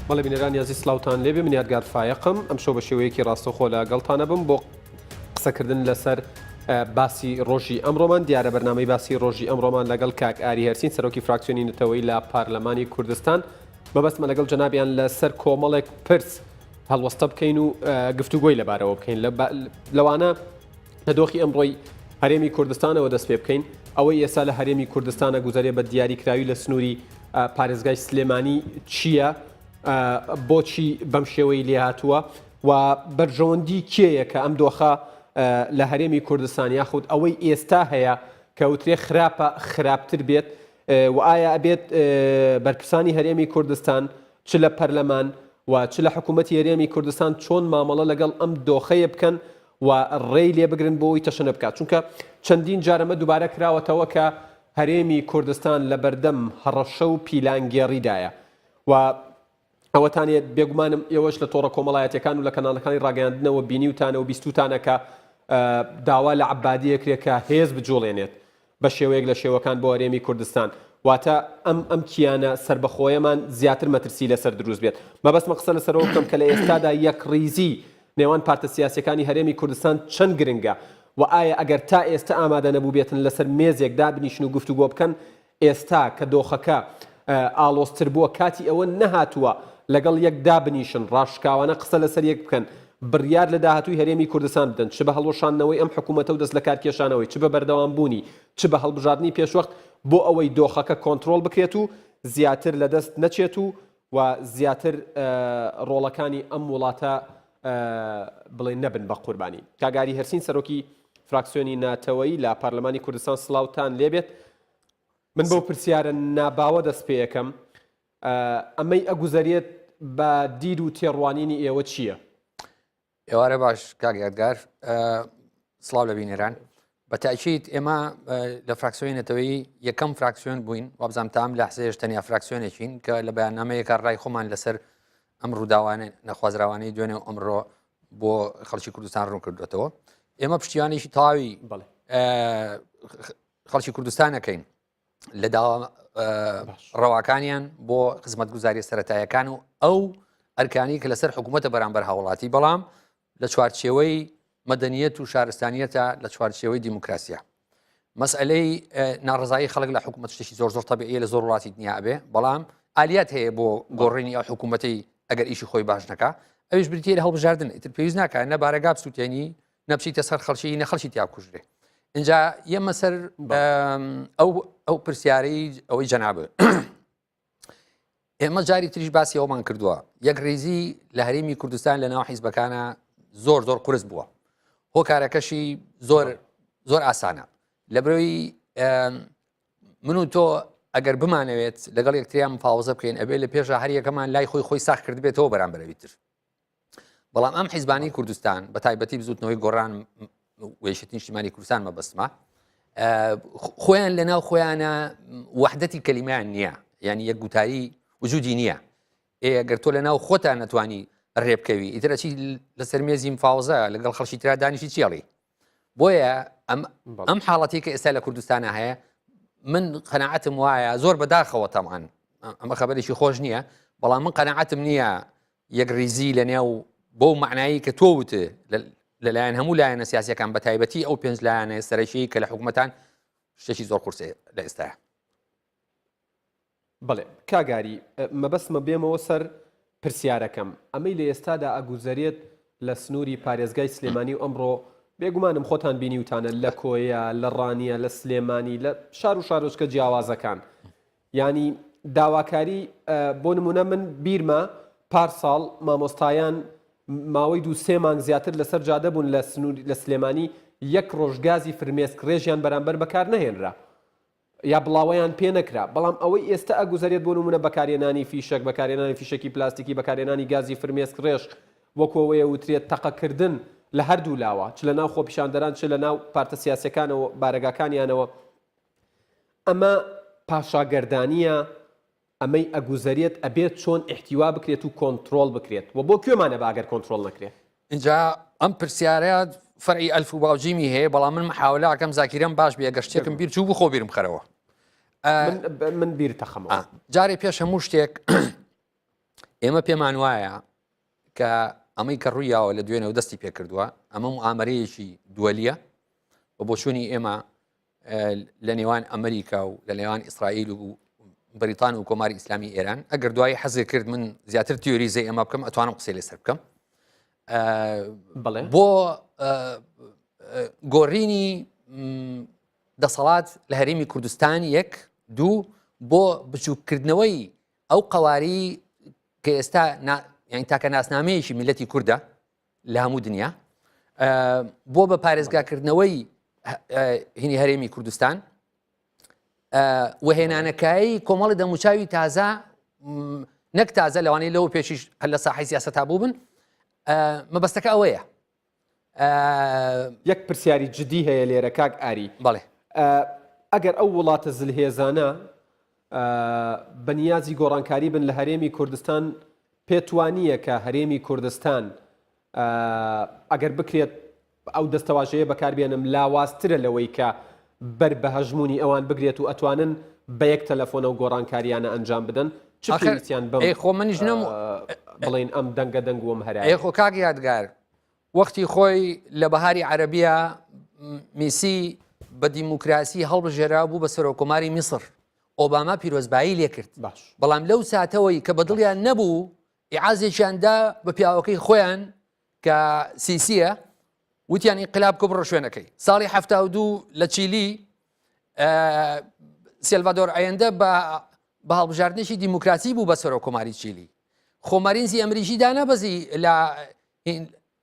بەڵێ بینەران یازی سلااوان لێبێ من یادگار فایقم ئەم شەو بە شێوەیەکی ڕاستەخۆ لە گەڵتانە بم بۆ قسەکردن لەسەر باسی ڕۆژی ئەمڕۆمان دیارە بەرنامەی باسی ڕۆژی ئەمڕۆمان لەگەڵ کاک ئاری هەرسین سەرۆکی فراکسیۆنی نەتەوەی لە پارلەمانی کوردستان بەبەستمە لەگەڵ جەنابیان لەسەر کۆمەڵێک پرس هەڵوەستە بکەین و گفتوگۆی لەبارەوە بکەین لەوانە لە دۆخی ئەمڕۆی هەرێمی کوردستانەوە دەست پێ بکەین ئەوەی ئێستا لە هەرێمی کوردستانە گوزارێ بە دیاریکراوی لە سنووری پارێزگای سلێمانی چییە بۆچی بەم شێوەی لێهاتووە و بەرژەوەندی کێیە کە ئەم دۆخە لە هەرێمی کوردستان یاخود ئەوەی ئێستا هەیە کە وترێ خراپە خراپتر بێت و ئایا ئەبێت بەرپرسانی هەرێمی کوردستان چ لە پەرلەمان و چ لە حکوومەتی هەرێمی کوردستان چۆن مامەڵە لەگەڵ ئەم دۆخەیە بکەن و ڕێی لێ بگرن بۆەوەی تەشەنە بکات چونکە چەندین جارەمە دووبارە کراوەتەوە کە هەرێمی کوردستان لە بەردەم هەڕەشە و پیلانگێڕیدایە و ئەوەتانێت بێگومانم ئێوەش لە تۆڕە کۆمەڵایەتەکان و لە کەناڵەکانی ڕاگەاندنەوە بینیوتانە و بیستوتانەکە داوا لە عەبادیەکرێت کە هێز بجوڵێنێت بە شێوەیەک لە شێوەکان بۆ هەرێمی کوردستان واتە ئەم کیانە سربەخۆیەمان زیاتر مەترسی لەسەر دروست بێت مەبەستمە قسە لەسەرەوە بکەم کە لە ئێستادا یەک ڕیزی نێوان پارتە سیاسیەکانی هەرێمی کوردستان چەند گرنگە و ئایا ئەگەر تا ئێستا ئامادە نەبوو بێتن لەسەر مێزێکدا بنیشن و گفتوگۆ بکەن ئێستا کە دۆخەکە ئاڵۆزتر بووە کاتی ئەوە نەهاتووە لەگەڵ یەکدا بنیشن ڕاشکاوانە قسە لەسەر یەک بکەن بڕیار لە داهاتووی هەرێمی کوردستان بدەن چ بە هەڵوەشانەوەی ئەم حکوومەتە و دەست لە کارکێشانەوەی چ بە بەردەوامبوونی چ بە هەڵبژاردننی پێشوەخت بۆ ئەوەی دۆخەکە کۆنتترۆل بکرێت و زیاتر لەدەست نەچێت و زیاتر ڕۆڵەکانی ئەم وڵاتە بڵێ نەبن بە قوربانی کاگاری هەرسین سەرۆکی فراکسیۆنی ناتەوەی لە پارلەمانی کوردستان سڵاوتان لێبێت من بەو پرسیارە ناباوە دەست پێ یەکەم ئەمەی ئەگوزارێت بە دید و تێڕوانینی ئێوە چییە؟ ئێوارە باش کاگەردگار سڵاو لە بینێران بە تاکید ئێمە لە فراکسیۆنی نەتەوەی یەکەم فراکسیۆن بووین وابزانام تام لە حسێش تەنیا فراکسیۆنێکین کە لە بەیاننامەیەکە ڕای خۆمان لەسەر ئەم ڕووداوانە نەخوازراوانەی دوێنێ ئەمڕۆ بۆ خەڵکی کوردستان ڕوون کردوێتەوە ئێمە پشتیوانێکی تاوی خەڵکی کوردستانەکەین لە داوا ڕەواکانیان بۆ خزمەتگوزاری سەرەتاییەکان و ئەو ئەرکانی کە لەسەر حکوومەتە بەرامبەر هاوڵاتی بەڵام لە چوارچێوەی مەدەنیەت و شارستانیەتە لە چوارچێوەی دیموکراسیە مەسئلەی ناڕزایی خەڵک لە حکوومەت شتێکی زۆر تەبیعیە لە زۆر وڵاتی دنیا ئەبێ بەڵام ئالیات هەیە بۆ گۆڕینی ئەو حکوومەتی ئەگەر ئیشی خۆی باش نەکە ئەوش بریتە لە هەڵبژاردن ئیتر پێویست ناکە نە بارەگا بسووتێنی نەبچیتە سەر خەڵکی نەخەڵکی تیا بکوژرێ اینجا ئێمە سەر ئەو پرسیارەی ئەوەی جەنابە ئێمە جاری تریش باسی ئەومان کردووە یەک ڕێزی لە هەرێمی کوردستان لە ناو حیزبەکانە زۆر قورس بووە هۆکارەکەشی زۆر ئاسانە لە برەوەی من و تۆ ئەگەر بمانەوێت لەگەڵ یەکتریان مفاوزە بکەین ئەبێ لە پێشە هەر یەکەمان لای خۆی ساخ کرد بێتەوە بەرامبەرەویتر بەڵام ئەم حیزبانی کوردستان بە تایبەتی بزوتنەوەی گۆڕان وێشتنی نیشتیمانی کوردستان مەبەستمە خۆیان لەناو خۆیانە وەحدەتی کەلیمەیان نییە یعنی یەک گوتایی وجودی نییە ئەگەر تۆ لەناو خۆتان نەتوانی ڕێبکەوی ئیترەچی لەسەر مێزی مفاوزە لەگەڵ خەڵکی ترا دانیشی چێڵی بۆیە ئەم حاڵەتی کە ئێستا لە کوردستانە هەیە من قەناعەتم وایە زۆر بەداخەوە تەمان ئەمە خەبەرێکی خۆش نییە بەڵام من قەناعەتم نییە یەک ڕیزی لە نێو بۆ معنایی کە تۆ وتە لەلایەن هەموو لایەنە سیاسیەکان بە تایبەتی ئەو پێنج لایەنە سەرەکی کە لە حکوومەتان شتێکی زۆر قورسێ لە ئێستاە بڵێ کاگاری مەبەستمە بێمەوە سەر پرسیارەکەم ئەمەی لە ئێستادا ئەگوزارێت لە سنووری پارێزگای سلێمانی و ئەمڕۆ بێگومانم خۆتان بینیوتانە لە کۆیە لە ڕانیە لە سلێمانی لە شار و شارۆچکە جیاوازەکان ینی داواکاری بۆ نمونە من بیرمە پارساڵ مامۆستایان ماوەی 2-3 مانگ زیاتر لەسەر جادە بوون لە سلێمانی یەک ڕۆژگازی فرمێسک ڕێژیان بەرامبەر بەکار نەهێنرا یا بڵاوەیان پێ نەکرا بەڵام ئەوەی ئێستا ئەگوزارێت بۆ نمونە بەکارێنانی فیشک بەکارێنانی فیشکی پلاستیکی بەکارێنانی گازی فرمێسک ڕێژ وەکەوەیە وترێت تەقەکردن لە هەردوو لاوە چ لە ناو خۆپیشاندەران چ لە ناو پارتە سیاسەکانەوە بارەگاکانیانەوە ئەمە پاشاگەردانیە ئەمەی ئەگوزارێت ئەبێت چۆن احتیوا بکرێت و کۆنتترۆل بکرێت و بۆ کوێمانە باگەر کۆنتترۆل نەکرێت اینجا ئەم پرسیارەیە فەرعی ئەلف و باوجیمی هەیە بەڵام من محاولەکەم زاکیرەم باش بێ گەشتێکم بیر چوو بوو خۆ بیرم خەرەوە من بیر تەخەمەوە جارێ پێش هەموو شتێک ئێمە پێمان وایە کە ئەمەی کە ڕوویاوە لە دوێنەوە دەستی پێ کردووە ئەمە ئامەرەیەکی دووەلیە بە بۆچوونی ئێمە لە نێوان ئەمریکا و لە نێوان ئیسرائیل و بریتان و کۆماری ئیسلامی ئێران ئەگەر دوای حەزێ کرد من زیاتر تیۆریزەی ئەمە بکەم ئەتوانم قسەی لەسەر بکەم بۆ گۆڕینی دەسەڵات لە هەرێمی کوردستان یەک دوو بۆ بچووکردنەوەی ئەو قەواری کە ئێستا یعنی تاکە ناسنامەیەکی میلەتی کووردە لە هەموو دنیا بۆ بە پارێزگاکردنەوەی هینی هەرێمی کوردستان وهێنانەکایی کۆمەڵی دەموچاوی تازە نەک تازە لەوانەیە لەوە پێشیش لە ساحەی سیاسەتا بوو بن مەبەستەکە ئەوەیە یەک پرسیاری جدی هەیە لێرە کاک ئاری بەڵێ ئەگەر ئەو وڵاتە زلهێزانە بەنیازی گۆڕانکاری بن لە هەرێمی کوردستان پێتوانیە کە هەرێمی کوردستان ئەگەر بکرێت ئەو دەستەواژەیە بەکاربێنم لاوازترە لەوەی کە بەر بە هەژمونی ئەوان بگرێت و ئەتوانن بە یەک تەلەفۆنە و گۆڕانکاریانە ئەنجام بدەن چ پێویستیان بم خۆ منیش نم بڵێن ئەم دەنگە دەنگ وم هەرای خۆ کاک یادگار وەختی خۆی لە بەهاری عەرەبیە میسی بە دیموکراسی هەڵبژێرا بوو بە سەرۆکۆماری میسر ئۆباما پیرۆزبایی لێ کرد بەڵام لەو ساتەوەی کە بەدڵیان نەبوو ئیعازێکیاندا بە پیاوەکەی خۆیان کە سیسیە وتیان ئینقلاب کە بڕۆ شوێنەکەی ساڵی 72 لە چیلی سێلڤادۆر ئایەندە بە هەڵبژاردنێکی دیموکراسی بوو بە سەرۆکۆماری چیلی خۆمارینزی ئەمریکی دانەبەزی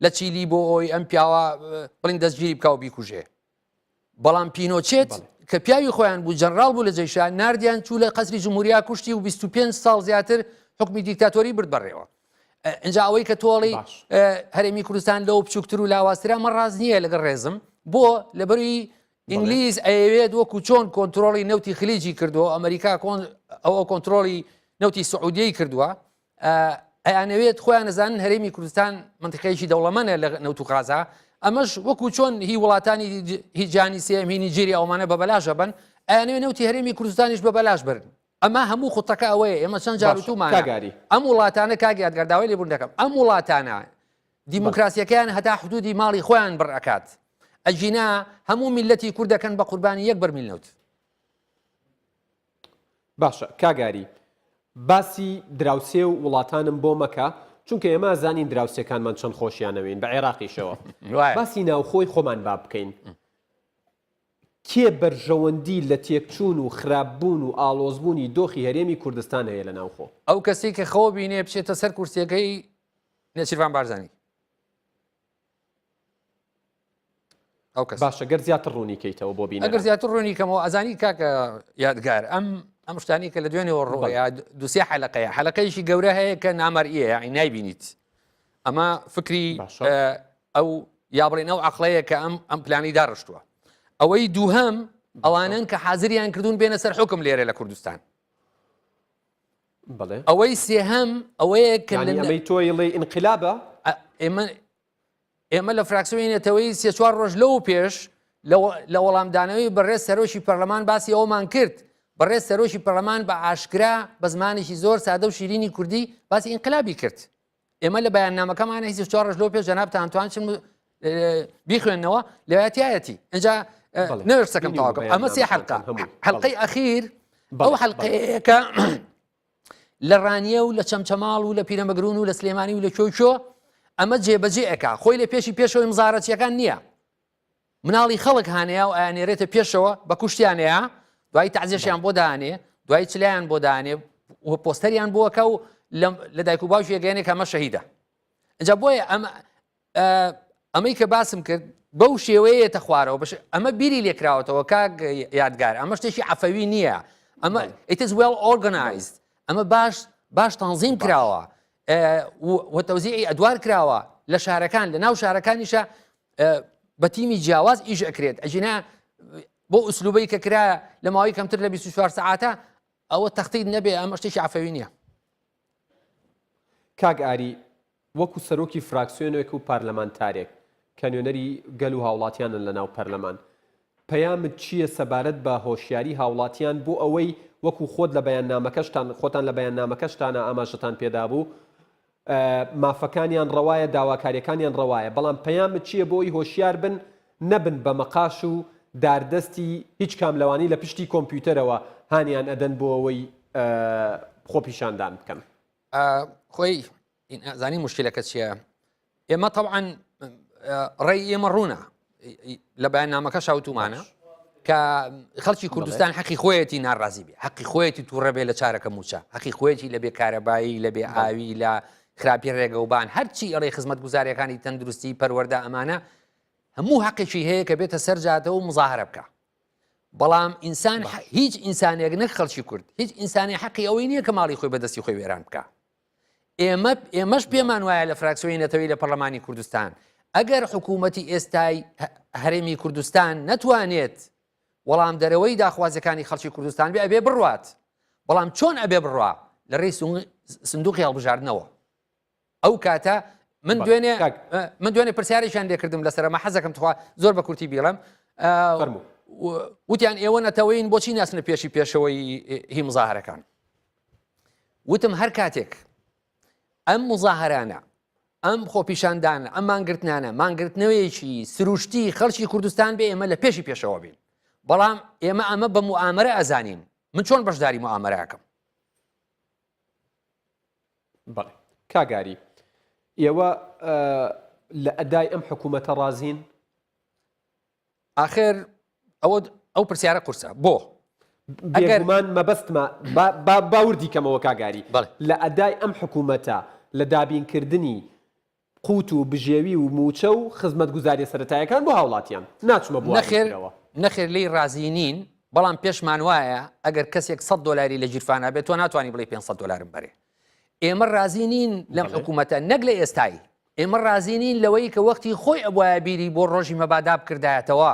لە چیلی بۆ ئەوی ئەم پیاوە بڵین دەستگیری بکە و بیکوژێ بەڵام پینۆچێت کە پیاوی خۆیان بوو جەنرال بوو لە جێشان ناردیان چوو لە قەسری جمهوریا کوشتی و 25 ساڵ زیاتر حکمی دیکتاتۆری برد بەڕێوە ئەجا ئەوەی کە تۆڵی هەرێمی کوردستان لەو بچووکتر و لاوازترا مە ڕاز نییە لەگەڵ ڕێزم بۆ لەبەروی ئینگلیز ئەیەوێت وەکو چۆن کۆنتترۆلی نەوتی خلیجی کردووە ئەمریکا ئەوە کۆنتترۆلی نەوتی سعودیەی کردووە ئەیانەوێت خۆیان نەزانن هەرێمی کوردستان منتیقەیەکی دەوڵەمەنە لە نەوت و غازا ئەمەش وەکو چۆن هی وڵاتانی هیجانی سێم هی نیجێری ئەومانە بە بەلاشە بن ئەیانەوێت نەوتی هەرێمی کوردستانیش بە بەلاش برن ئەمە هەموو خوتەکە ئەوەیە ئێمە چەند جاروتومانە ئەم وڵاتانە کاگیادگەرداوای لێبوون دەکەم ئەم وڵاتانە دیموکراسیەکەیان هەتا حدودی ماڵی خۆیان بڕەکات ئەجینا هەموو میلەتی کوردەکەن بە قوربانی یەک بەرمیل نەوت باشە کاگاری باسی دراوسێ و وڵاتانم بۆ مەکە چونکە ئێمە زانین دراوسەکانمان چەند خۆشیانەوەین بە عێراقیشەوە باسی ناوخۆی خۆمان با بکەین کێ بەرژەوەندی لە تێکچوون و خراپبوون و ئاڵۆزبوونی دۆخی هەرێمی کوردستان هەیە لە ناوخۆ ئەو کەسی کە خەوە بینێ بچێتە سەر کورسیەکەی نێچیروان بارزانانی ئەو کەس باشە گەر زیاتر ڕوونی کەیتەوە بۆ بینە ئەگەر زیاتر ڕوونی کەمەوە ئەزانی کاکە یادگار ئەم شتانی کە لە دوێنێەوە ڕۆیە دووسێ حەلقەیە حەلقەیەکی گەورە هەیە کە نامەرئیە یعنی نایبینیت ئەمە فکری ئەو یا بڵێن ئەو عەقڵەیە کە ئەم پلانی داڕشتووە ئەوەی دووهەم ئەوانن کە حازریان کردوون بێنە سەر حکم لێرە لە کوردستان ئەوەی سێهەم ئەوەیە کە ئەمەی تۆی لێ ئینقلابە ئێمە لە فراکسیۆنی نێتەوەی سێ چوار ڕۆژ لەو پێش لە وەڵامدانەوەی بەڕێز سەرۆشی پەرلەمان باسی ئەومان کرد بەڕێز سەرۆشی پەرلەمان بە ئاشکرا بە زمانێکی زۆر سادە و شیرینی کوردی باسی ئینقلابی کرد ئێمە لە بەیاننامەکەمانە هیچ چوار ڕۆژ لەو پێش جەنابتان توانچن بیخوێنەوە لەوەتیایەتی ئەجا نەوێرسەکەم تاواکەم ئەمە سێ حەلقە حەلقەی ئەخیر ئەو حەلقەیە کە لە ڕانیە و لە چەمچەماڵ و لە پیرەمەگرون و لە سلێمانی و لە کۆچۆ ئەمە جێبەجێئەکە خۆی لە پێشەوەی مزارەتیەکان نییە مناڵی خەڵک هانەیە و ئایانێرێتە پێشەوە بە کوشتیانەیە دوای تەعزیەشیان بۆ دانێ دوای چلایان بۆ دانێ و پۆستەریان بۆەکە و لە دایک و باوکی ئەگەیەنێک ئەمە شەهیدە اینجا بۆیە ئەمەی کە باسم کرد بەو شێوەیەتە خوارەوە بەش ئەمە بیری لێکراوەتەوە کاک یادگار ئەمە شتێکی عەفەوی نییە ئەمە it is well organized ئەمە باش تەنظیم کراوە و تەوزیعی ئەدوار کراوە لە شارەکان لە ناو شارەکانیشە بە تیمی جیاواز ئیش ئەکرێت ئەژینا بۆ ئوسلوبەی کە کرایە لە ماوەی کەمتر لە 24 سەعاتە ئەوە تەختید نەبێ ئەمە شتێکی عەفەوی نییە کاک ئاری وەکو سەرۆکی فراکسیۆنێک و پارلەمانتارێک کە نوێنەری گەل و هاوڵاتیانن لە ناو پەرلەمان پەیامت چییە سەبارەت بە هۆشیاری هاوڵاتیان بۆ ئەوەی وەکو خۆت لە بەیاننامەکەشتان خۆتان لە بەیاننامەکەشتانە ئاماژەتان پێدا بوو مافەکانیان ڕەوایە داواکاریەکانیان ڕەوایە بەڵام پەیامت چییە بۆی هۆشیار بن نەبن بە مەقاش و داردەستی هیچ کاملەوانی لە پشتی کۆمپیوتەرەوە هانیان ئەدەن بۆ ئەوەی خۆپیشاندان بکەن خۆی زانی مشکلەکە چییە ئێمە طبعاً ڕێی ئێمە ڕوونە لە بەیاننامەکە شاوتومانە کە خەڵکی کوردستان حەقی خۆیەتی ناڕازی بێ حەقی خۆیەتی تووڕە بێ لە چارەکە موچە حەقی خۆیەتی لە بێ کارەبایی لە بێ ئاوی لە خراپی ڕێگەوبان هەرچی ئەڵێ خزمەت گوزاریەکانی تەندروستی پەروەردە ئەمانە هەموو حەقێکی هەیە کە بێتە سەرجاتەوە و مزاهرە بکە بەڵام ئینسان هیچ ئینسانێک نەک خەڵکی کورد هیچ ئینسانی حەقی ئەوەی نییە کە ماڵی خۆی بەدەستی خۆی وێران بکە ئێمەش پێمان وایە لە فراکسیۆنی نەتەوەی لە پەرلەمانی کوردستان ئەگەر حکوومەتی ئێستای هەرێمی کوردستان نەتوانێت وەڵام دەرەوەی داخوازەکانی خەڵکی کوردستان بێ ئەبێ بڕوات بەڵام چۆن ئەبێ بڕوا لە ڕێی سندوقی هەڵبژاردنەوە ئەو کاتە من دوێنێ پرسیارێکیان لێکردم لەسەرمە حەزەکەم تخوا زۆر بە کورتی بیڵم وتیان ئێوە نەتەوەین بۆچی ناسنە پێشی پێشەوەی هی مزاهرەکان وتم هەر کاتێک ئەم مزاهرانە ئەم خۆپیشاندانە ئەم مانگرتنانە مانگرتنەوەیەکی سروشتی خەڵکی کوردستان بێ ئێمە لە پێشی پێشەوە بین بەڵام ئێمە ئەمە بە موامرە ئەزانین من چۆن بەشداری موامرەکەم بەڵێ کاگاری ئێوە لە ئەدای ئەم حکوومەتە ڕازین ئاخر ئەو پرسیارە قورسە بۆ ئەگەرمان مەبەستمە باوردی کەمەوە کاگاری لە ئەدای ئەم حکوومەتە لە دابینکردنی قوت و بژێوی و موچە و خزمەت گوزاری سەرەتایەکان بۆ هاوڵاتیان ناچمە بۆ نەخێر لی رازینین بەڵام پێشمان وایە ئەگەر کەسێک $100 لە جیرفانە بێت تۆ ناتوانانی بڵێ $500 بەرێ ئێمە رازینین لەم حکوومەتە نەک لە ئێستایی ئێمە رازینین لەوەی کە وەختی خۆی ئەبواە بیری بۆ ڕۆژی مەبادا بکردایەتەوە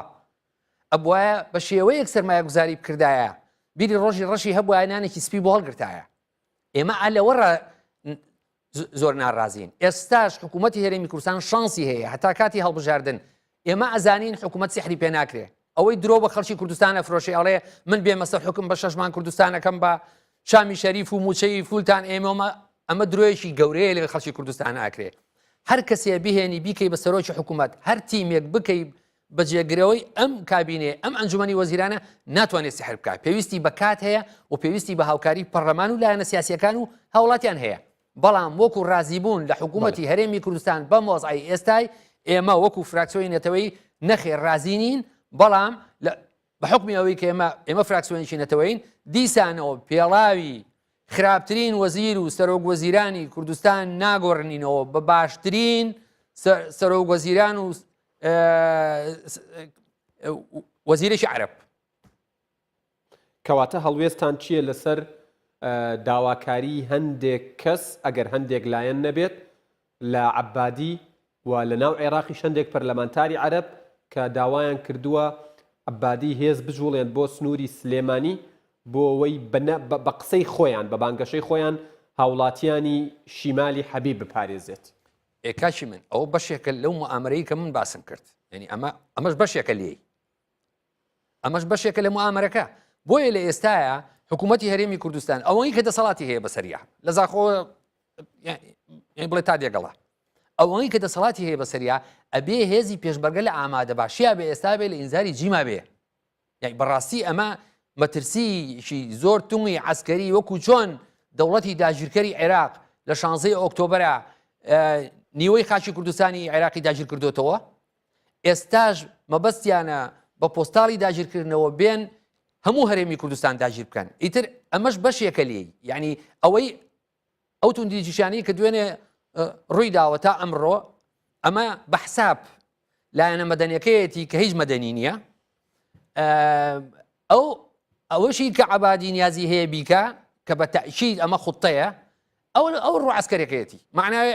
ئەبواە بە شێوەیەک سەرمایە گوزاری بکردایە بیری ڕۆژی ڕەشی هەبواە نانێکی سپی بۆ هەڵگرتایە ئێمە ئالەوەڕە زۆر ناڕازین ئێستاش حکوومەتی هەرێمی کوردستان شانسی هەیە هەتا کاتی هەڵبژاردن ئێمە ئەزانین حکوومەت سحری پێ ناکرێ ئەوەی درۆ بە خەڵکی کوردستانە فرۆشی ئەڵێ من بێ مەسەر حکم بە 6 مان کوردستانەکەم بە شامی شەریف و موچەی فولتان ئەمە درۆیەکی گەورەیە لە خەڵکی کوردستان ئاکرێ هەر کەسێ بهێنی بیکەی بە سەرۆکی حکوومەت هەر تیمێک بکەی بەجێگرەوەی ئەم کابینێ ئەم ئەنجومەنی وەزیرانە ناتوانێت سحر بکات پێویستی بە کات هەیە و پێویستی بە هاوکاری پەرلەمان و لایەنە سیاسیەکان و هاوڵاتیان هەیە بەڵام وەکو رازیبوون لە حکوومەتی هەرێمی کوردستان بە مۆزعی ئێستای ئێمە وەکو فراکسیۆنی نەتەوەی نەخێر رازینین بەڵام بە حکمی ئەوەی کە ئێمە فراکسیۆنێکی نەتەوەین دیسانەوە پێڵاوی خراپترین وەزیر و سەرۆک وەزیرانی کوردستان ناگۆڕنینەوە بە باشترین سەرۆک وەزیران و وەزیرێکی عەرەب کەواتە هەڵوێستان چییە لەسەر داواکاری هەندێک کەس ئەگەر هەندێک لایەن نەبێت لە عەبادی و لە ناو عێراقی هەندێک پەرلەمانتاری عەرەب کە داوایان کردووە عەبادی هێز بجوڵێن بۆ سنووری سلێمانی بۆ ئەوەی بە قسەی خۆیان بە بانگەشەی خۆیان هاوڵاتیانی شیمالی حەبیب بپارێزێت ئێکاشی من ئەوە بەشێکە لەو موامرەی کە من باسم کرد یعنی ئەمەش بەشێکە لێی ئەمەش بەشێکە لە موامرەکە بۆیە لە ئێستایە حکوومەتی هەرێمی کوردستان ئەوەی کە دەسەڵاتی هەیە بەسەریا لە زاخۆ بڵێ تا دێگەڵا ئەوەی کە دەسەڵاتی هەیە بەسەریا ئەبێ هێزی پێشبەرگە لە ئامادە باشیە بێ ئێستا بێ لە ئینزاری جیما بێ یعنی بەڕاستی ئەمە مەترسیشی زۆر تونگی عەسکەری وەکو چۆن دەوڵەتی داگیرکەری عێراق لە 16 ئۆکتۆبەرە نیوەی خاچی کوردستانی عێراقی داگیر کردوتەوە ئێستاش مەبەستیانە بە پۆستاڵی داگیرکردنەوە بێن هەموو هەرێمی کوردستان داگیر بکەن ئیتر ئەمەش بەشێکە لێی یعنی ئەوەی ئەو توندیجیشانی کە دوێنێ ڕووی داوە تا ئەمڕۆ ئەمە بە حساب لایەنە مەدەنیەکەیەتی کە هیچ مەدەنی نییە ئەوەشی کە عەبادی نیازی هەیە بیکە کە بە تەئکید ئەمە خوتەیە ئەو ڕوو عەسکەرەکەیەتی معناوێ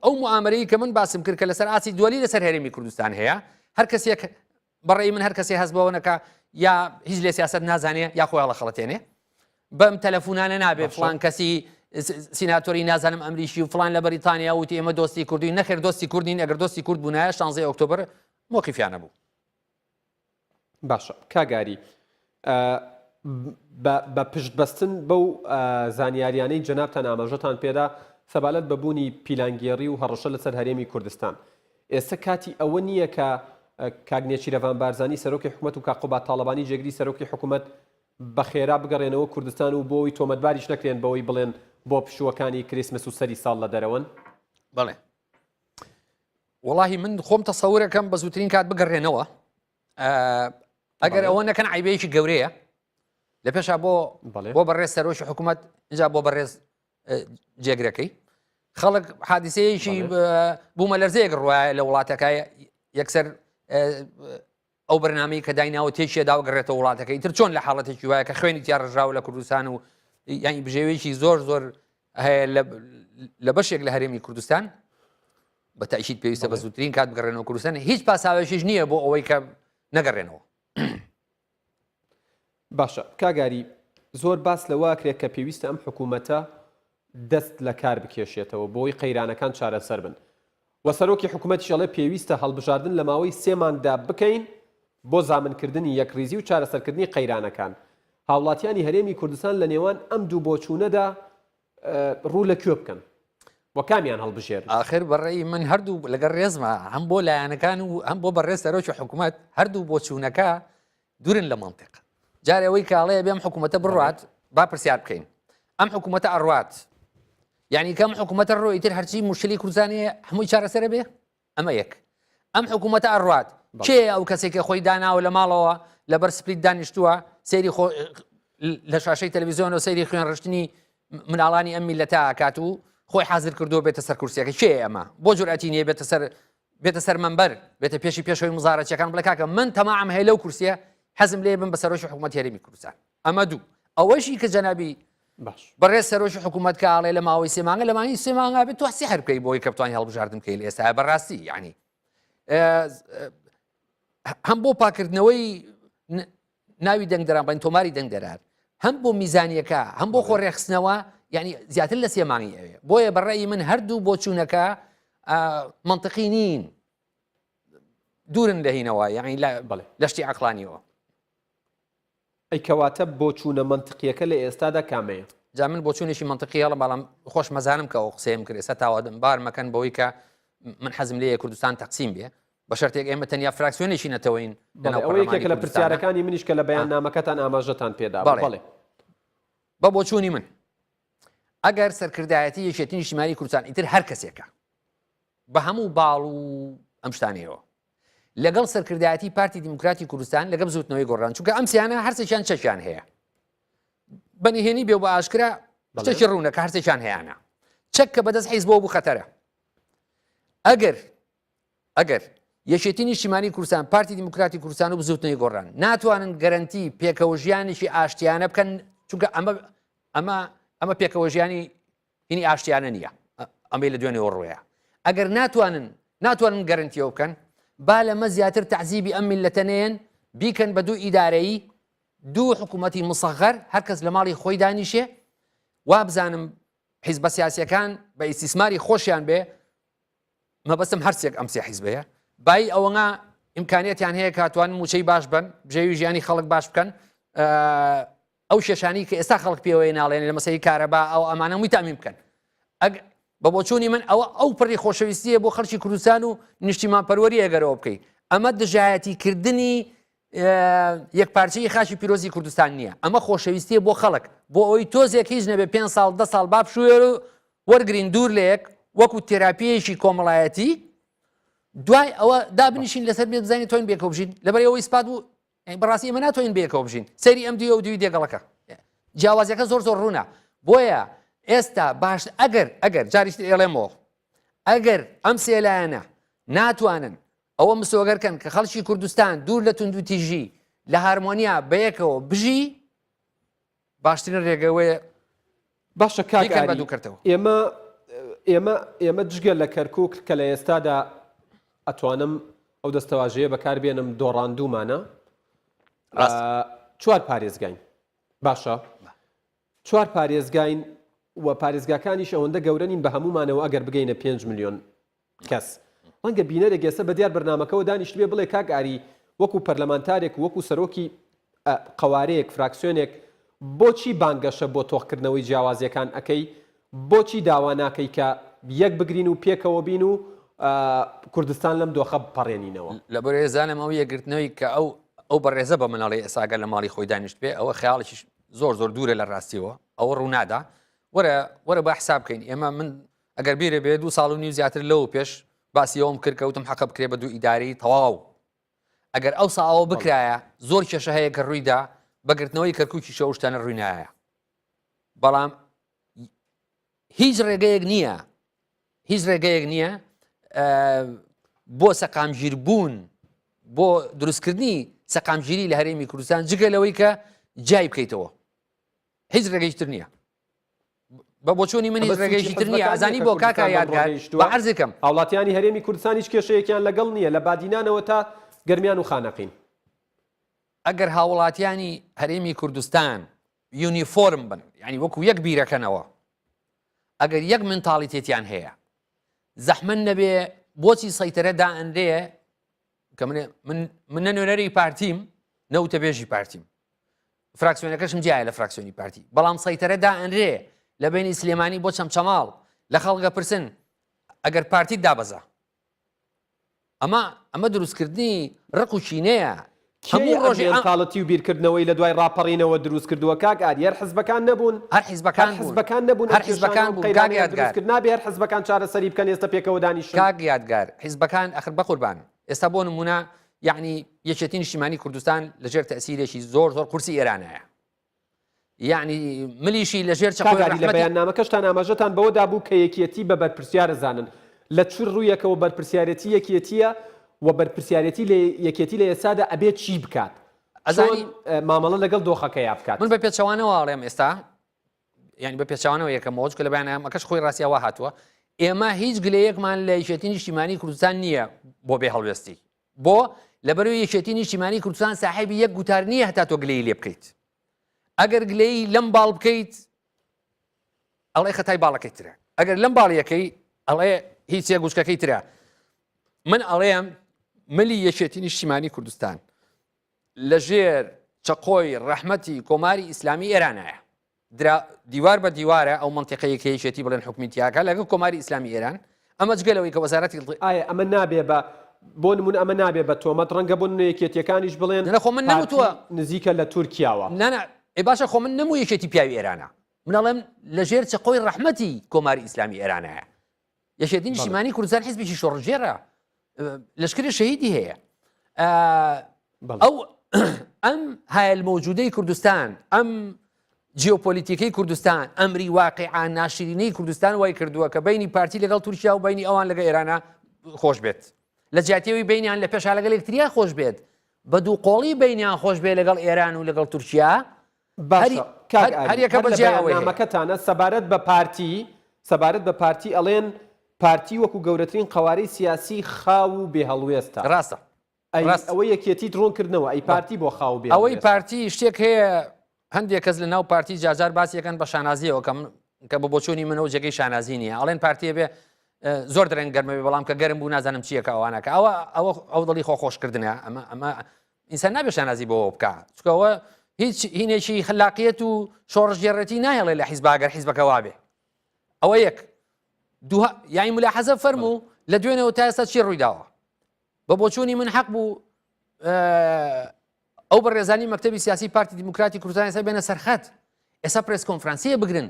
ئەو موامرەی کە من باسم کرد کە لەسەر ئاسی دووەلی لەسەر هەرێمی کوردستان هەیە هەر کەسێک بەڕێی من هەر کەسێ هەست بەوە نەکە یا هیچ لێ سیاست نازانێ یا خۆی هەڵەخەڵەتێنێ بەم تەلەفۆنانە نابێ فڵان کەسی سیناتۆری نازانم ئەمریشی و فڵان لە بەریتانیا وتی ئێمە دۆستی کوردی نەخێر دۆستی کوردین ئەگەر دۆستی کورد بوونایە 16 ئۆکتۆبر مۆقیفیانە بوو باشە کاگاری بە پشتبەستن بەو زانیاریانەی جەنابتان ئاماژەتان پێدا سەبالەت بەبوونی پیلانگێڕی و هەڕەشە لەسەر هەرێمی کوردستان ئێستا کاتی ئەوە نییە کە کاگنێکی رەڤان بارزانی سەرۆکی حکوومەت و کاقوبات تاڵەبانی جێگری سەرۆکی حکوومەت بە خێرا بگەڕێنەوە کوردستان و بۆی تۆمەتباریش نەکرێن بەوەی بڵێن بۆ پشووەکانی کریسمس و سەری ساڵ لە دەرەوەن بەڵێ وڵاهی من خۆم تەسەورەکەم بە زووترین کات بگەڕێنەوە ئەگەر ئەوە نەکەن عیبەیەکی گەورەیە لە پێشا بۆ بەڕێز سەرۆکی حکوومەت اینجا بۆ بەڕێز جێگرەکەی خەڵک حادیسەیەکی بوومە لەرزەیەک ڕواایە لە وڵاتەکە یەکسەر ئەو بەرنامەی کە دایناوە تێکێدا و گەڕێتەوە وڵاتەکەی تر چۆن لە حاڵەتێکی وایە کە خوێنی تیا ڕژاوە لە کوردستان و یانی بژێوەیەکی زۆر هەیە لە بەشێک لە هەرێمی کوردستان بە تاکید پێویستە بە زووترین کات بگەڕێنەوە کوردستان هیچ پاساوێکیش نییە بۆ ئەوەی کە نەگەڕێنەوە. باشە کاگاری زۆر باس لەواکرێت کە پێویستە ئەم حکوومەتە دەست لە کار بکێشێتەوە بۆی قەیرانەکان چارەسەر بن و سەرۆکی حکوومەتی شەڵێ پێویستە هەڵبژاردن لە ماوەی 3 مانگدا بکەین بۆ زامنکردنی یەکریزی و چارەسەرکردنی قەیرانەکان. هاوڵاتیانی هەرێمی کوردستان لە نێوان ئەم دوو بۆچوونەدا ڕوو لەکوێ بکەن و کامیان هەڵبژێر. ئاخر بەڕێی من هەردوو لەگەڵ ڕێزمە هەم بۆ لایەنەکان و هەم بۆ بەڕێز سەرۆکی حکوومەت هەردوو بۆچوونەکە دوورن لە منطق. جارێەوەی کاڵەیە بێم حکوومەتە بڕات با پرسیار بکەین ئەم حکوومەتە ئەڕوات یعنی کەم حکوومەتە ڕۆی تر هەرچی مشکلی کوردستانیە هەمووی چارەسەرە بێ ئەمە یەک ئەم حکوومەتە ئەڕوات کێ ئەو کەسێکە خۆی داناوە لە ماڵەوە لەبەر سپلیت دانیشتووە سەیری لە شاشەی تەلەڤیزیۆن و سەیری خوێن ڕشتنی مناڵانی ئەم میلەتە ئاکات و خۆی حازر کردو بێتە سەر کورسیەکە کێ ئەمە بۆ جورئەتی نییە بێتە سەر مەمبەر بێتە پێشەوەی مزارەتیەکان بڵێ کاکە من تەماعم هەیە لەو کورسیە حەزم لێ بم بە سەرۆکی حکوومەتی هەرێمی کوردستان ئەمە دوو ئەوەشی کە جەنابی بەڕێز سەرۆکی حکوومەت کاڵێ لە ماوەی 3 مانگە لەمانی 3 مانگا بێت تو سحر بکەی بۆی کە بتوانانی هەڵبژاردن بکەی لە ئێستا بەڕاستی یعنی هەم بۆ پاکردنەوەی ناوی دەنگدەران بەن تۆماری دەنگدەران هەم بۆ میزانیەکە هەم بۆ خۆڕێخستنەوە یعنی زیاتر لە 3 مانگی ئەوێ بۆیە بەڕێی من هەردوو بۆچوونەکە منطقی نین دوورن لەهینەوە یعنی لە شتی عەقلانیەوە. ئەی کەواتە بۆچوونە منطقیەکە لە ئێستادا کامەیە؟ جا من بۆچوونێکی منطقی هەڵە بەڵام خۆش مەزانم کە ئەو قسەیەم کرد ئێستا تاوادم بار مەکەن بەوەی کە من حەزم لێیە کوردستان تەقسیم بێ بە شەرتێک ئێمە تەنیا فراکسیۆنێکی نەتەوەین ئەوە یەکێکە لە پرسیارەکانی منیش کە لە بەیاننامەکەتان ئاماژەتان پێدا بەڵێ بە بۆچوونی من ئەگەر سەرکردایەتی یەکێتی نیشتیمانی کوردستان ئیتر هەر کەسێکە بە هەموو باڵ و ئەم شتانەوە لەگەڵ سەرکردایەتی پارتی دیموکراتی کوردستان لەگەڵ زوتنەوەی گۆڕان چونکە ئەم سیانە هەرسێکیان چەکیان هەیە بەنهێنی بێ بە ئاشکرا شتێکی ڕوونە کە هەرسێکیان هەیەە چەک کە بەدەست حیزب بۆ خەتەرە ئەگەر یەکێتی نیشتیمانی کوردستان پارتی دیموکراتی کوردستان و بزوتنەوەی گۆڕان ناتوانن گەرەنتی پێکەوە ژیانێکی ئاشتیانە بکەن چونکە ئەمە پێکەوە ژیانی هینی ئاشتیانە نییە ئەمەی لە دوێنێەوە ڕۆیە ئەگەر ناتوانن گەرنتیەوە بکەن با لەمە زیاتر تەعزیبی ئەم میلەتەنەیەن بیکەن بە دوو ئیدارەیی دوو حکوومەتی مسەغەر هەر کەس لە ماڵی خۆی دانیشێ وا بزانم حیزبە سیاسیەکان بە ئیستیسماری خۆشیان بێ مەبەستم هەرچێک ئەم سێ حیزبەیە بای ئەوەنگا ئیمکانیەتیان هەیە کاتوان موچەی باش بن بژێوی ژیانی خەڵک باش بکەن ئەو شێشانی کە ئێستا خەڵک پێوەی ناڵێن لە مەسەی کارەبا ئەو ئەمانەمووی تامین بکەن بە بۆچوونی من ئەو پڕی خۆشەویستیە بۆ خەڵکی کوردستان و نیشتیمان پەروەری ئەگەرەوە بکەیت ئەمە دژایەتیکردنی یەکپارچەی خاشی پیرۆزی کوردستان نییە ئەمە خۆشەویستیە بۆ خەڵک بۆ ئەوی تۆزێک هیچ نەبێ 5 ساڵ 10 ساڵ با بشوێر و وەرگرین دوور لەیەک وەکو تێراپیەیەکی کۆمەڵایەتی دوای ئەوە دابنیشین لەسەر بێت بزانین تۆین بێکەوە بژین لەبەر ئەوەی سپات بوو بەڕاستی ئێمە ناتوانین بێکەوە بژین سەیری ئەم دوی ئەو دوی دێگەڵەکە جیاوازیەکە زۆر ڕوونە بۆیە ئێستا باش ئەگەر جاریشت ئێڵێمەوە ئەگەر ئەم سێلایەنە ناتوانن ئەوە مسۆگەرکەن کە خەڵکی کوردستان دوور لە تونند و تیژی لە هارمۆنیا بەیەکەوە بژی باشترین ڕێگەوەیە باشە کاکاری دووکردەوە ئێمە جگە لە کەرکووک کە لە ئێستادا ئەتوانم ئەو دەستەواژەیە بەکاربێنم دۆڕاندومانە 4 پارێزگاین باشە 4 پارێزگاین و پارێزگاکانیش ئەوەندە گەورەنین بە هەمومانەوە ئەگەر بگەینە 5 میلیۆن کەس ڕەنگە بینەرێک ئێستا بە دیار بەرنامەکەەوە دانیشت بێ بڵێ کاک ئاری وەکو پەرلەمانتارێک وەکو سەرۆکی قوارەیەک فراکسیۆنێک بۆچی بانگەشە بۆ تۆخکردنەوەی جیاوازیەکان ئەەکەی بۆچی داوا ناکەی کە یەک بگرین و پێکەوە بین و کوردستان لەم دۆخە بپەڕێنینەوە لەبەر ێزانم ئەو یەکگرتنەوەی کە ئەو بەڕێزە بە مناڵی ئێساگە لە ماڵی خۆی دانیشت بێ ئەوە خەیاڵێکی زۆر دوورە لە ڕاستیەوە ئەوە ڕوونادا وەرە بە حساب بکەین ئێمە من ئەگەر بیرە بێ 2 ساڵ و نیو زیاتر لەوە پێش باسی ئەوم کرد کەوتم حەق بکرێ بە 2 ئیداری تەواو ئەگەر ئەو ساڵەوە بکرایە زۆر کێشە هەیە کە ڕوویدا بەگرتنەوەی کەرکووکی شەوشتانە ڕووی نایە بەڵام هیچ ڕێگەیەک نییە بۆ سەقامگیربوون بۆ دروستکردنی سەقامگیری لە هەرێمی کوردستان جگە لەوەی کە جای بکەیتەوە هیچ ڕێگەیشتر نییە بە بۆچۆنی من هیچ ڕێگەیشتر نییە ئازانی بۆ کاکا یادگار بە عەرزێکم هاوڵاتیانی هەرێمی کوردستان هیچ کێشەیەکیان لەگەڵ نییە لە بادینانەوە تا گەرمیان و خانەقین ئەگەر هاوڵاتیانی هەرێمی کوردستان یونیفۆرم بن ینی وەکو یەک بیرەکەنەوە ئەگەر یەک منتاڵیتێتیان هەیە زەحمەت نەبێ بۆچی سەیتەرە دائەنرێ کە من نەنوێنەری پارتیم نەوتە بێژی پارتیم فراکسیۆنەکەشم جیایە لە فراکسیۆنی پارتی بەڵام سەیتەرە دائەنرێ لە بینی سلێمانی بۆ چەمچەماڵ لە خەڵکە پرسن ئەگەر پارتیت دابەزە ئەمە دروستکردنی ڕق و چینەیە هەموو ڕۆژی ئەنقاڵەتی و بیرکردنەوەی لە دوای ڕاپەڕینەوە دروست کردووە کاک ئاری هەر حزبەکان نەبوون هەر حیزبەکان نەبوون هەر حیزبەکان بوون نابێ هەر حزبەکان چارەسەری بکەن ئێستا پێکەوە دانیشتن کاک یادگار حیزبەکان ئەخر بە قوربان ئێستا بۆ نمونە یعنی یەکێتی نیشتیمانی کوردستان لەژێر تەسیرێکی زۆر قورسی ئێرانایە یعنی ملیشی لەژێر چاکاری لە بەیاننامەکەشتان ئاماژەتان بەوە دابوو کە یەکێتی بە بەرپرسیارە زانن لە چ ڕوویەکەوە بەرپرسیارەتی یەکێتیە و بەرپرسیارەتی لە یەکێتی لە ئێسادا ئەبێت چی بکات ئەزانی مامەڵە لەگەڵ دۆخەکە یا بکات من بە پێچەوانەوە ئاڵێم ئێستا ینی بە پێچەوانەوە یەکەمەوە کە لە بەیاننامەکەش خۆی ڕاستیەوە هاتووە ئێمە هیچ گلەیەکمان لە یەکێتی نیشتیمانی کوردستان نییە بۆ بێ هەڵوێستی بۆ لەبەرەوەی یەکێتی نیشتیمانی کوردستان ساحێبی یەک گوتار نییە هەتا تۆ گلەی لێ بکەیت ئەگەر گلەی لەم باڵ بکەیت ئەڵێ خەتای باڵەکەی ترە ئەگەر لەم باڵیەکەی ئەڵێ هیچ یەک گوشکەکەی ترە من ئەڵێم ملی یەکێتی نیشتیمانی کوردستان لەژێر چەقۆی ڕەحمەتی کۆماری ئیسلامی ئێرانایە دیوار بە دیوارە ئەو منتیقەیە کە یەکێتی بڵێن حکومەتیاکە لەگەڵ کۆماری ئیسلامی ئێران ئەمە جگەلەوەی کە وەزارەتی ئایا ئەمە نابێ بە بۆ نمون ئەمە نابێ بە تۆمەت ڕەنگە بوون یەکێتیەکانیش بڵێن خۆ من نەوتووە نزیکە لە تورکیاوە ئێ باشە خۆ من نەموو یەکێتی پیاوی ئێرانە منەڵێم لەژێر چەقۆی ڕەحمەتی کۆماری ئیسلامی ئێرانایە یەکێتی نیشتیمانی کوردستان حیزبێکی شۆڕژێرە لەشکری شەهیدی هەیە ئەو ئەم هایل مەوجودەی کوردستان ئەم جیۆپۆلیتیکەی کوردستان ئەمری واقعان ناشرینەی کوردستان وای کردووە کە بینی پارتی لەگەڵ تورکیا و بینی ئەوان لەگە ئێرانە خۆش بێت لە جیاتیەوەی بینیان لە پێشا لەگەڵ یەکتریا خۆش بێت بە دوو قۆڵی بینیان خۆش بێت لەگەڵ ئێران و لەگەڵ تورکیا هەر یەکە بەجیامەکەتانە سەبارەت بە پارتی ئەڵێن پارتی وەکو گەورەترین قوارەی سیاسی خاو و بێهەڵوێستە ڕاستە ئەوەی یەکێتی دڕۆنکردنەوە ئەی پارتی بۆ خاو بێ ئەوەی پارتی شتێک هەیە هەندێک کەس لە ناو پارتی جاجار باسیەکەن بە شانازیەوە کە بە بۆچۆنی منەوە جێگەی شانازی نییە ئەڵێن پارتیە بێ زۆر درەنگ گەرمەوێ بەڵام کە گەرم بوو نازانم چیەکە ئەوانەکە ئەو دڵی خۆشکردنە ئەمە ئینسان نابێ شانازی بۆ بکە چکەوە هیچ هینێکی خلاقیەت و شۆڕژێڕەتی نایەڵێ لە حیزباگەر حیزبەکە وابێ ئەوە یەک یانی ملاحەزە فەرموو لە دوێنەوە تا ئێستا چی ڕوویداوە بە بۆچوونی من حەق بوو ئەو بەڕێزانی مەکتەبی سیاسی پارتی دیموکراتی کوردستان ئێستا بێنە سەرخەت ئێستا پرێس کۆنفرانسیە بگرن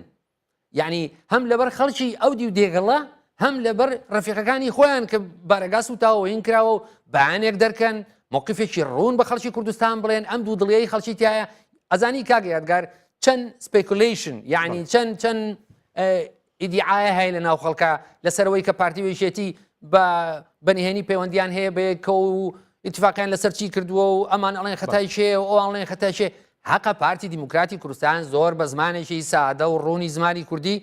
یعنی هەم لەبەر خەڵکی ئەو دی و دێگەڵە هەم لەبەر ڕەفیقەکانی خۆیان کە بارەگا سوتاوە هین کراوە و بەیانێک دەرکەن مووقفێکی ڕوون بە خەڵکی کوردستان بڵێن ئەم دوو دڵیەی خەڵکی تایە ئەزانی کاگە یادگار چەند سپیکولیشن یعنی چەند ئیدعاە هەیە لە ناو خەڵکە لەسەرەوەی کە پارتی وێشێتی بەنهێنی پەیوەندیان هەیە بەیەکە و ئیتفاقیان لەسەر چی کردووە و ئەمان ئەڵێن خەتای شێ و ئەو ئەڵێن خەتای شێ حەقە پارتی دیموکراتی کوردستان زۆر بە زمانێکی سادە و ڕوونی زمانی کوردی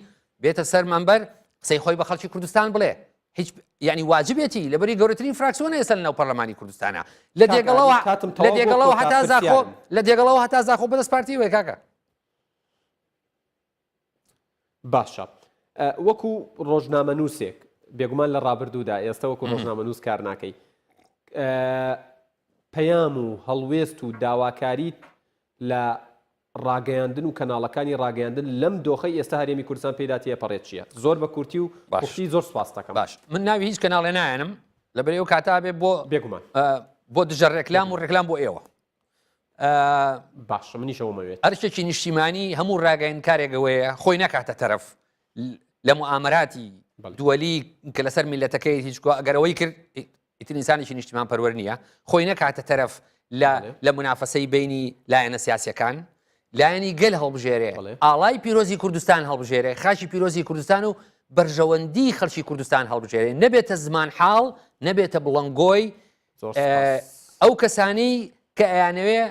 بێتە سەر مەمبەر قسەی خۆی بە خەڵکی کوردستان بڵێ هیچ یعنی واجبێتی لەبەری گەورەترین فراکسیۆنە ئێستا لەناو پەرلەمانی کوردستانە لە دێگەڵەوە هەتا زاخۆ بەدەست پارتی وێ کاکە باشە وەکو ڕۆژنامە نووسێک بێگومان لە ڕابردوودا ئێستا وەکو ڕۆژنامە نووس کار ناکەی پەیام و هەڵوێست و داواکاریت لە ڕاگەیاندن و کەناڵەکانی ڕاگەیاندن لەم دۆخەی ئێستا هەرێمی کوردستان پێداتیە پەڕێت چییە زۆر بە کورتی و کوشتی زۆر سپاس دەکەم باش من ناوی هیچ کەناڵێ نایەنم لەبەر ئێوە کاتا بێ بۆ بێگومان بۆ دژە ڕێکلام و ڕێکلام بۆ ئێوە باشە منیشەوەمەوێت هەرشتێکی نیشتیمانی هەموو ڕاگەین کارێکەوەیە خۆی نەکاتە تەرەف لە موامەراتی دووەلی کە لەسەر میلەتەکەی هیچ ئەگەرەوەی کرد ئیترینسانێکی نیشتیمان پەروەر نییە خۆی نەکاتە تەرەف لە منافەسەی بینی لایەنە سیاسیەکان لایەنی گەل هەڵبژێرێ ئاڵای پیرۆزی کوردستان هەڵبژێرێ خاشی پیرۆزی کوردستان و بەرژەوەندی خەڵکی کوردستان هەڵبژێرێ نەبێتە زمان حاڵ نەبێتە بڵنگۆی ئەو کەسانی کە ئەیانەوێ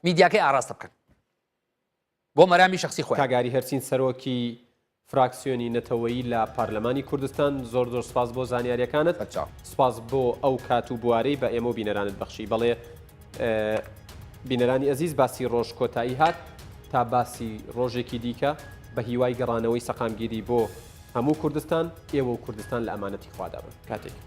میدیاکەی ئاراستە بکەن بۆ مەرامی شخصی خۆی کاگاری هەرچین سەرۆکی فراکسیۆنی نەتەوەیی لە پارلەمانی کوردستان زۆر زۆر سپاس بۆ زانیاریەکانت سپاس بۆ ئەو کات و بوارەی بە ئێمە و بینەرانت بەخشی بەڵێ بینەرانی ئەزیز باسی ڕۆژ کۆتایی هات تا باسی ڕۆژێکی دیکە بە هیوای گەڕانەوەی سەقامگیری بۆ هەموو کوردستان ئێوە و کوردستان لە ئەمانەتی خوادا بن کاتێکی